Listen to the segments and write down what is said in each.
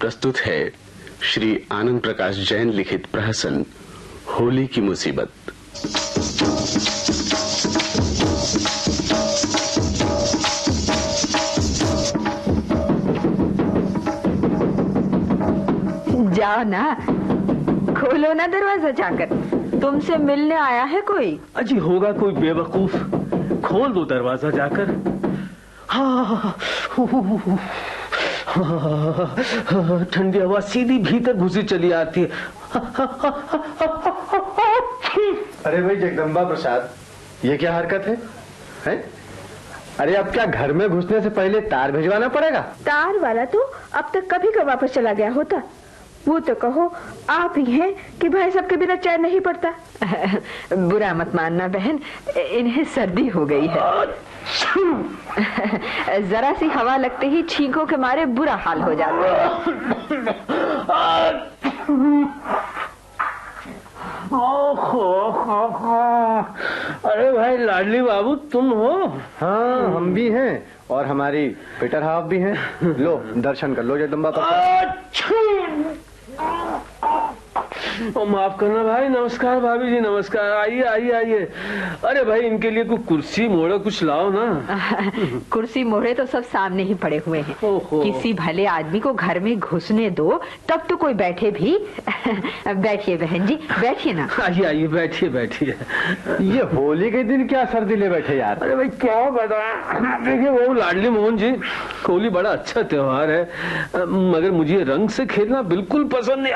प्रस्तुत है श्री आनंद प्रकाश जैन लिखित प्रहसन होली की मुसीबत। जाओ ना, खोलो ना दरवाजा जाकर, तुमसे मिलने आया है कोई। अजी होगा कोई बेवकूफ, खोल दो दरवाजा जाकर। हाँ, ठंडी हवा सीधी भीतर घुसी चली आती है। अरे भाई जगदम्बा प्रसाद, ये क्या हरकत है? अरे अब क्या घर में घुसने से पहले तार भिजवाना पड़ेगा? तार वाला तो अब तक कभी का वापस चला गया होता। वो तो कहो आप ही हैं कि भाई सबके बिना चैन नहीं पड़ता। बुरा मत मानना बहन, इन्हें सर्दी हो गई है। जरा सी हवा लगते ही छींकों के मारे बुरा हाल हो जाता है। अरे भाई लाडली बाबू तुम हो? हाँ हम भी हैं और हमारी पीटर हाफ भी हैं। लो दर्शन कर लो जगदम्बा प्रसाद। माफ करना भाई। नमस्कार भाभी जी, नमस्कार। आइए आइए आइए। अरे भाई इनके लिए कुछ कुर्सी मोड़े कुछ लाओ ना। कुर्सी मोड़े तो सब सामने ही पड़े हुए हैं। किसी भले आदमी को घर में घुसने दो तब तो कोई बैठे भी। बैठिए बहन जी, बैठिए ना। आइए आइए, बैठिए बैठिए। ये होली के दिन क्या सर्दी ले बैठे यार? अरे भाई क्या बताएं, देखिए वो लाडली मोहन जी, होली बड़ा अच्छा त्योहार है, मगर मुझे रंग से खेलना बिल्कुल पसंद नहीं।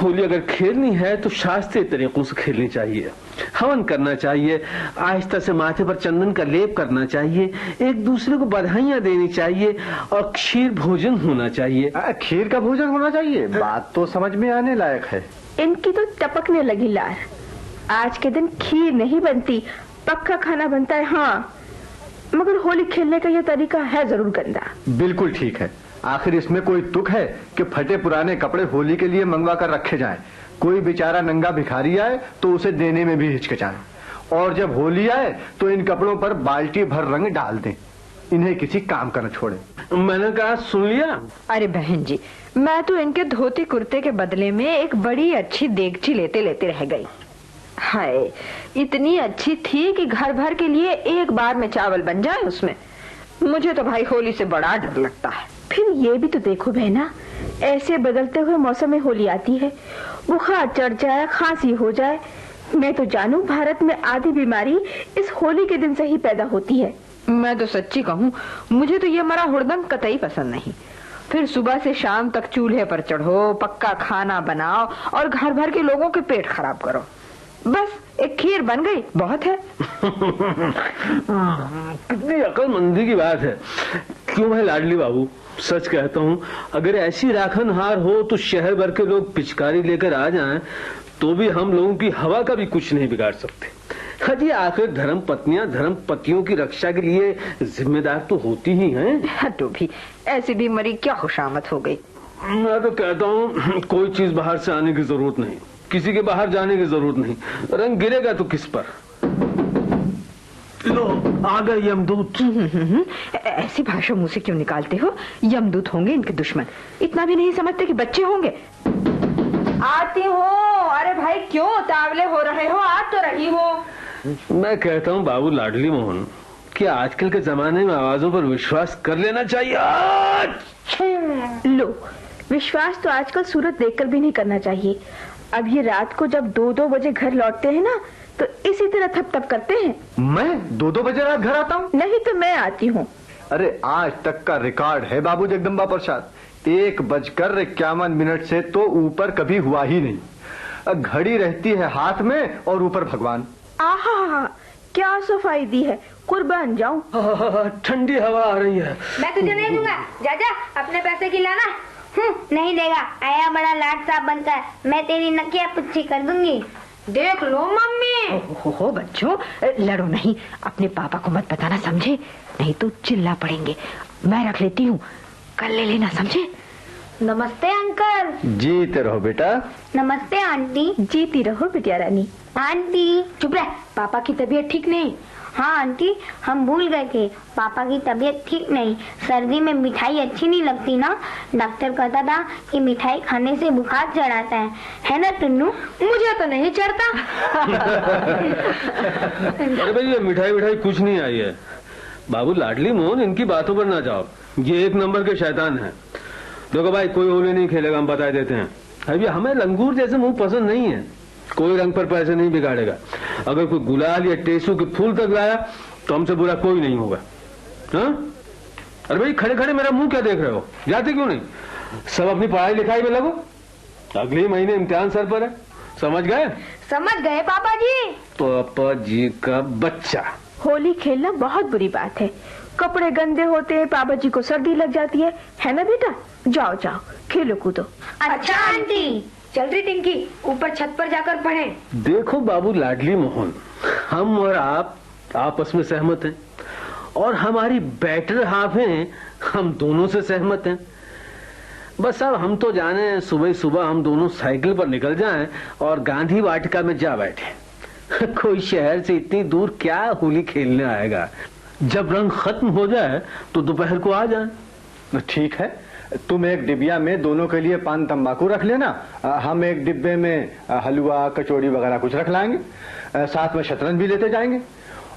होली अगर खेलनी है तो शास्त्रीय तरीकों से खेलनी चाहिए। हवन करना चाहिए, आहिस्ता से माथे पर चंदन का लेप करना चाहिए, एक दूसरे को बधाइयां देनी चाहिए और खीर भोजन होना चाहिए। खीर का भोजन होना चाहिए, बात तो समझ में आने लायक है। इनकी तो टपकने लगी लार। आज के दिन खीर नहीं बनती, पक्का खाना बनता है। हाँ, मगर होली खेलने का यह तरीका है जरूर गंदा। बिल्कुल ठीक है। आखिर इसमें कोई तुक है कि फटे पुराने कपड़े होली के लिए मंगवा कर रखे जाएं। कोई बेचारा नंगा भिखारी आए तो उसे देने में भी हिचकिचाएं, और जब होली आए तो इन कपड़ों पर बाल्टी भर रंग डाल दें। इन्हें किसी काम का न छोड़े। मैंने कहा सुन लिया? अरे बहन जी, मैं तो इनके धोती कुर्ते के बदले में एक बड़ी अच्छी देगची लेते लेते रह गई। हाय, इतनी अच्छी थी कि घर भर के लिए एक बार में चावल बन जाए उसमें। मुझे तो भाई होली से बड़ा डर लगता है। फिर ये भी तो देखो बहना, ऐसे बदलते हुए मौसम में होली आती है, बुखार चढ़ जाए, खांसी हो जाए। मैं तो जानू भारत में आधी बीमारी इस होली के दिन से ही पैदा होती है। मैं तो सच्ची कहूँ, मुझे तो ये मरा हुड़दंग कतई पसंद नहीं। फिर सुबह से शाम तक चूल्हे पर चढ़ो, पक्का खाना बनाओ और घर भर के लोगों के पेट खराब करो। बस एक खीर बन गई, बहुत है। कितनी अक्लमंदी की बात है। क्यों भाई लाडली बाबू, सच कहता हूँ, अगर ऐसी राखनहार हो तो शहर भर के लोग पिचकारी लेकर आ जाएं तो भी हम लोगों की हवा का भी कुछ नहीं बिगाड़ सकते। जी आखिर धर्म पत्नियां धर्म पतियों की रक्षा के लिए जिम्मेदार तो होती ही हैं। तो भी ऐसी भी मरी क्या खुशामद हो गई। मैं तो कहता हूँ कोई चीज बाहर से आने की जरूरत नहीं, किसी के बाहर जाने की जरूरत नहीं। रंग गिरेगा तो किस पर? लो आ गए यमदूत। ऐसी भाषा मुंह से क्यों निकालते हो? यमदूत होंगे इनके दुश्मन, इतना भी नहीं समझते कि बच्चे होंगे। आती हूँ। अरे भाई क्यों तावले हो रहे हो? आ तो रही हो। मैं कहता हूँ बाबू लाडली मोहन, क्या आजकल के जमाने में आवाजों पर विश्वास कर लेना चाहिए? लो, विश्वास तो आजकल सूरत देखकर भी नहीं करना चाहिए। अब ये रात को जब 2-2 बजे घर लौटते हैं ना, तो इसी तरह थप थप करते हैं। मैं 2-2 बजे रात घर आता हूँ? नहीं तो मैं आती हूँ। अरे आज तक का रिकॉर्ड है बाबू जगदम्बा प्रसाद, 1:51 से तो ऊपर कभी हुआ ही नहीं। घड़ी रहती है हाथ में और ऊपर भगवान। आहा, क्या सफाई दी है, कुर्बान जाऊं। ठंडी हवा आ रही है। मैं तुझे नहीं दूंगा, जा जा अपने पैसे की लाना। नहीं देगा, आया बड़ा लाट साहब बनकर, मैं तेरी नकिया पुच्छी कर दूंगी। देख लो मम्मी। हो बच्चों, लड़ो नहीं, अपने पापा को मत बताना, समझे? नहीं तो चिल्ला पड़ेंगे। मैं रख लेती हूँ, कल ले लेना, समझे? नमस्ते अंकल। जीते रहो बेटा। नमस्ते आंटी। जीती रहो बिटिया रानी। आंटी चुप रह, पापा की तबीयत ठीक नहीं। हाँ आंटी, हम भूल गए थे, पापा की तबीयत ठीक नहीं। सर्दी में मिठाई अच्छी नहीं लगती ना, डॉक्टर कहता था कि मिठाई खाने से बुखार चढ़ाता है ना टुन्नू? मुझे तो नहीं चढ़ता। अरे भाई ये मिठाई कुछ नहीं आई है। बाबू लाडली मोहन, इनकी बातों पर ना जाओ, ये एक नंबर के शैतान हैं। देखो भाई, कोई होली नहीं खेलेगा, हम बता देते हैं। अभी हमें लंगूर जैसे मुंह पसंद नहीं है। कोई रंग पर पैसे नहीं बिगाड़ेगा। अगर कोई गुलाल या टेसू के फूल तक लाया तो हमसे बुरा कोई नहीं होगा। हाँ? अरे भाई खड़े खड़े मेरा मुंह क्या देख रहे हो? जाते क्यों नहीं? सब अपनी पढ़ाई लिखाई में लगो, अगले महीने इम्तिहान सर पर है। समझ गए? समझ गए पापा जी। पापा जी का बच्चा। होली खेलना बहुत बुरी बात है। कपड़े गंदे होते हैं, पापा जी को सर्दी लग जाती है ना बेटा? जाओ जाओ खेलो कूदो। अच्छा आंटी। चल रही टिंकी, ऊपर छत पर जाकर पढ़े। देखो बाबू लाडली मोहन, हम और आप आपस में सहमत हैं और हमारी बेटर हाफ हैं, हम दोनों से सहमत हैं। बस अब हम तो जाने सुबह सुबह हम दोनों साइकिल पर निकल जाएं और गांधी वाटिका में जा बैठे। कोई शहर से इतनी दूर क्या होली खेलने आएगा? जब रंग खत्म हो जाए तो दोपहर को आ जाए। ठीक है, तुम एक डिबिया में दोनों के लिए पान तंबाकू रख लेना, हम एक डिब्बे में हलवा कचौड़ी वगैरह कुछ रख लाएंगे, साथ में शतरंज भी लेते जाएंगे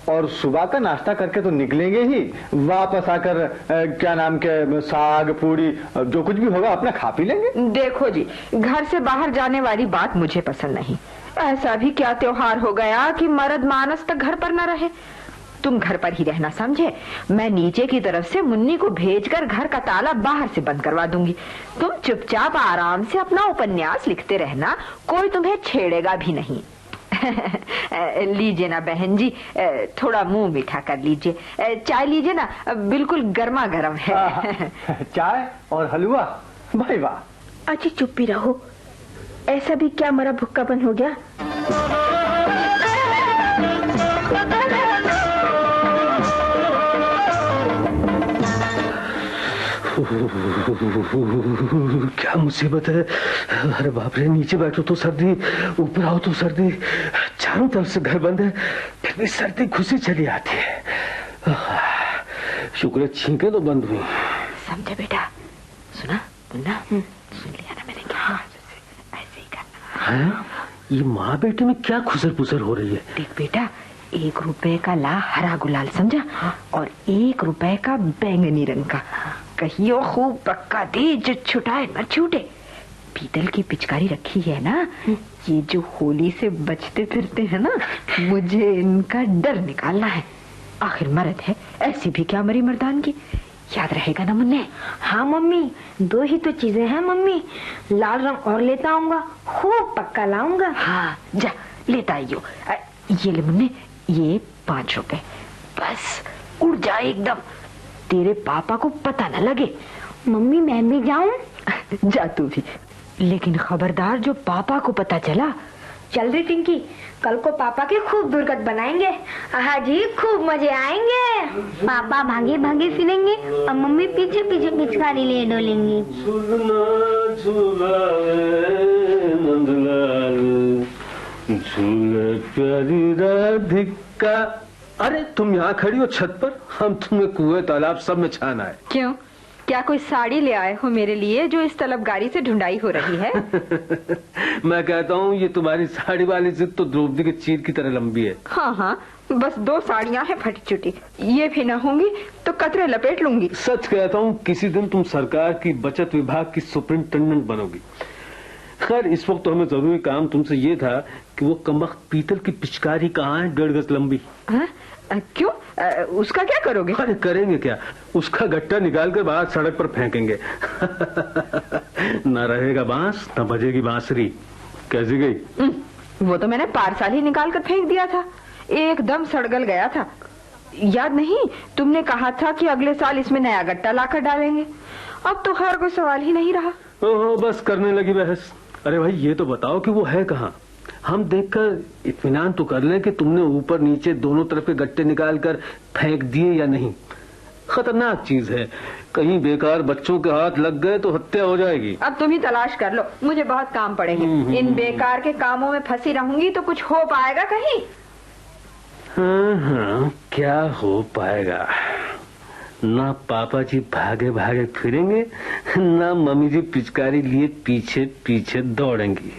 और सुबह का नाश्ता करके तो निकलेंगे ही। वापस आकर क्या नाम के साग पूड़ी जो कुछ भी होगा अपना खा पी लेंगे। देखो जी, घर से बाहर जाने वाली बात मुझे पसंद नहीं। ऐसा भी क्या त्योहार हो गया कि मर्द मानस तक घर पर न रहे। तुम घर पर ही रहना समझे। मैं नीचे की तरफ से मुन्नी को भेजकर घर का ताला बाहर से बंद करवा दूंगी। तुम चुपचाप आराम से अपना उपन्यास लिखते रहना, कोई तुम्हें छेड़ेगा भी नहीं। लीजिए ना बहन जी, थोड़ा मुंह मीठा कर लीजिए। चाय लीजिए ना, बिल्कुल गर्मा गर्म है। चाय और हलवा, भाई वाह। अच्छी चुप्पी रहो, ऐसा भी क्या मरा भुक्कापन हो गया? क्या मुसीबत है। अरे बाप रे, नीचे बैठो तो सर्दी, ऊपर आओ तो सर्दी, चारों तरफ से घर बंद है फिर भी सर्दी घुसी चली आती है। शुक्र है छींके तो बंद हुई। समझे बेटा? सुना ना, सुन लिया ना मैंने क्या? ऐसे ही करना है। ये माँ बेटे में क्या खुसर पुसर हो रही है? देख बेटा, 1 रुपए का ला हरा गुलाल समझा, और 1 रुपए का बैंगनी रंग का। कहियो खूब पक्का दे जो छुटाए न छूटे। पीतल की पिचकारी रखी है ना, ये जो होली से बचते फिरते हैं ना, मुझे इनका डर निकालना है। आखिर मर्द है, ऐसी भी क्या मरी मर्दान की। याद रहेगा ना मुन्ने? हाँ मम्मी, 2 ही तो चीजें हैं मम्मी। लाल रंग और लेता आऊंगा, खूब पक्का लाऊंगा। हाँ जा लेता आइयो। ये ले मुन्ने, ये 5 रुपए, बस उड़ जाए एकदम, तेरे पापा को पता न लगे। मम्मी मैं भी जाऊं? जा तू भी, लेकिन खबरदार जो पापा को पता चला। चल रही टिंकी, कल को पापा के खूब दुर्गत बनाएंगे। हाँ जी, खूब मजे आएंगे। पापा भागे भागे फिरेंगे और मम्मी पीछे पीछे पिचकारी ले डोलेंगी। झूले प्यारी राधिका। अरे तुम यहाँ खड़ी हो छत पर, हम तुम्हें कुएं तालाब सब में छाना है। क्यों, क्या कोई साड़ी ले आए हो मेरे लिए जो इस तलबगारी से ढूंढाई हो रही है? मैं कहता हूँ ये तुम्हारी साड़ी वाली जिद तो द्रौपदी के चीर की तरह लंबी है। हाँ हाँ, बस 2 साड़ियाँ हैं फटी चुटी, ये भी ना होंगी तो कतरे लपेट लूंगी। सच कहता हूँ किसी दिन तुम सरकार की बचत विभाग की सुपरिंटेंडेंट बनोगी। खैर इस वक्त तो हमें जरूरी काम तुमसे ये था कि वो कमबख्त पीतल की पिचकारी कहाँ है 1.5 गज लंबी? क्यों, उसका क्या करोगे? अरे करेंगे क्या, उसका गट्टा निकाल कर बाहर सड़क पर फेंकेंगे। न रहेगा बांस न बजेगी बांसुरी। कैसी गई? वो तो मैंने पारसाल ही निकाल कर फेंक दिया था, एकदम सड़गल गया था। याद नहीं, तुमने कहा था कि अगले साल इसमें नया गट्टा लाकर डालेंगे। अब तो खैर कोई सवाल ही नहीं रहा। ओहो, बस करने लगी बहस। अरे भाई ये तो बताओ कि वो है कहाँ? हम देखकर इत्मीनान तो कर लें कि तुमने ऊपर नीचे दोनों तरफ के गट्टे निकाल कर फेंक दिए या नहीं। खतरनाक चीज है, कहीं बेकार बच्चों के हाथ लग गए तो हत्या हो जाएगी। अब तुम ही तलाश कर लो, मुझे बहुत काम पड़ेंगे। इन बेकार के कामों में फंसी रहूंगी तो कुछ हो पाएगा कहीं? हाँ, क्या हो पाएगा? ना पापा जी भागे भागे फिरेंगे, ना मम्मी जी पिचकारी लिए पीछे पीछे दौड़ेंगी।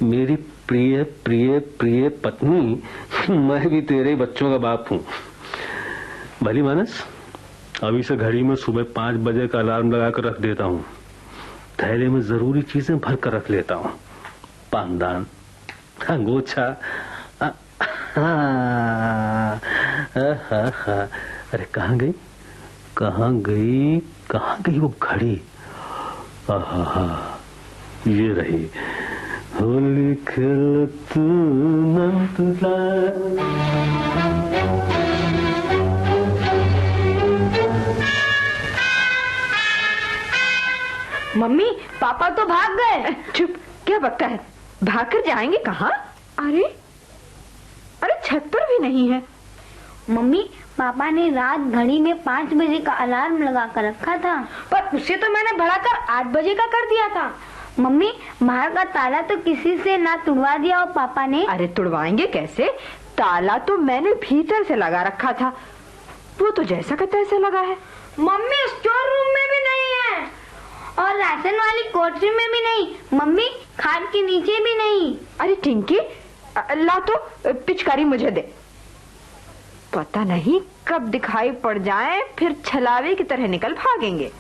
मेरी प्रिय प्रिय प्रिय पत्नी, मैं भी तेरे बच्चों का बाप हूँ। भली मानस, अभी से घड़ी में सुबह 5 बजे का अलार्म लगाकर रख देता हूँ। थैले में जरूरी चीजें भर कर रख लेता हूँ, पानदान, अंगोछा। अरे कहाँ गई कहाँ गई कहाँ गई वो घड़ी? ये रही। होली खेल तू मम्मी, पापा तो भाग गए। चुप, क्या बकता है? भागकर जाएंगे कहाँ? अरे अरे छत पर भी नहीं है। मम्मी, पापा ने रात घड़ी में 5 बजे का अलार्म लगा कर रखा था, पर उसे तो मैंने बढ़ाकर 8 बजे का कर दिया था। मम्मी, बाहर का ताला तो किसी से ना तुड़वा दिया और पापा ने। अरे तुड़वाएंगे कैसे? ताला तो मैंने भीतर से लगा रखा था, वो तो जैसा का तैसा लगा है। मम्मी, स्टोर रूम में भी नहीं है और राशन वाली कोठरी में भी नहीं। मम्मी, खाट के नीचे भी नहीं। अरे टिंकी, ला तो पिचकारी मुझे दे। पता नहीं कब दिखाई पड़ जाए, फिर छलावे की तरह निकल भागेंगे।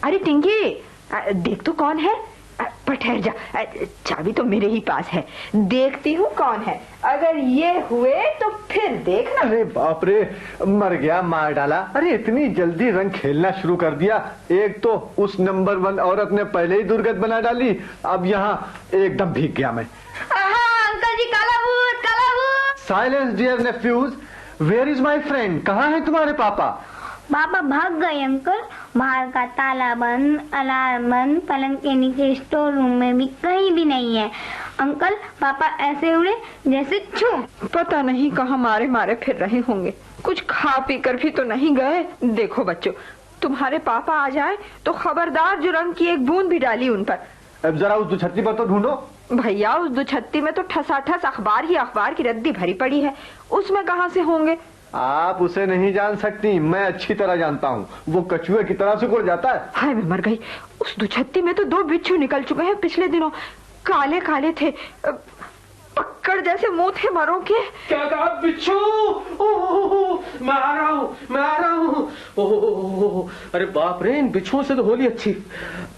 अरे टिंकी, देख तो कौन है। पर ठहर जा, चाबी तो मेरे ही पास है, देखती हूँ कौन है। अगर ये हुए तो फिर देखना। अरे बाप रे, मर गया, मार डाला। अरे इतनी जल्दी रंग खेलना शुरू कर दिया। एक तो उस नंबर 1 औरत ने पहले ही दुर्गत बना डाली, अब यहाँ एकदम भीग गया मैं। अंकल जी, काला भूत, काला भूत। Silence dear nephews, where is my friend? कहाँ है तुम्हारे पापा? पापा भाग गए अंकल। बाहर का ताला बंद, अलार्म बंद, पलंग के नीचे, स्टोर रूम में भी कहीं भी नहीं है। अंकल, पापा ऐसे उड़े जैसे छू। पता नहीं कहाँ मारे मारे फिर रहे होंगे, कुछ खा पी कर भी तो नहीं गए। देखो बच्चों, तुम्हारे पापा आ जाए तो खबरदार जो रंग की एक बूंद भी डाली उन पर। अब जरा उस दुछत्ती पर तो ढूंढो। भैया, उस दुछत्ती में तो ठसाठस अखबार ही अखबार की रद्दी भरी पड़ी है, उसमें कहाँ से होंगे? आप उसे नहीं जान सकती, मैं अच्छी तरह जानता हूँ। वो कछुए की तरह सिकुड़ जाता है। हाय, मैं मर गई। उस दुछत्ती में तो 2 बिच्छू निकल चुके हैं पिछले दिनों, काले काले थे, पक्कड़ जैसे मुंह थे मरों के। क्या कहा? बिच्छू? मैं आ रहा हूँ। अरे बाप रे, इन बिच्छुओं से तो होली अच्छी।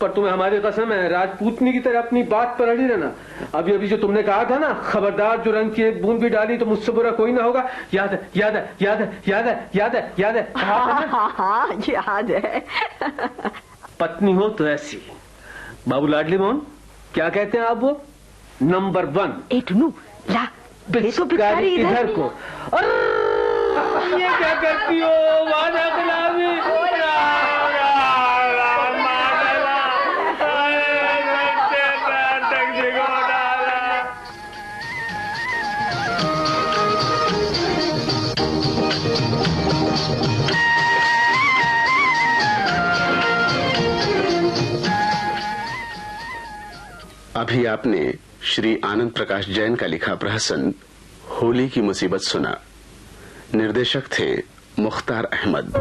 पर तुम्हें हमारी कसम है, राजपूतनी की तरह अपनी बात पर अड़ी रहना। अभी जो तुमने कहा था ना, खबरदार जो रंग की एक बूंद भी डाली तो मुझसे बुरा कोई ना होगा। याद है? याद है? याद है? याद है? याद है? याद है? हाँ, याद है। पत्नी हो तो ऐसी। बाबू लाडली मोहन, क्या कहते हैं आप? वो नंबर 1। ए टुनू, ला पिचकारी इधर को। ये क्या करती हो? वादा गुलाबी। अभी आपने श्री आनंद प्रकाश जैन का लिखा प्रहसन होली की मुसीबत सुना। निर्देशक थे मुख्तार अहमद।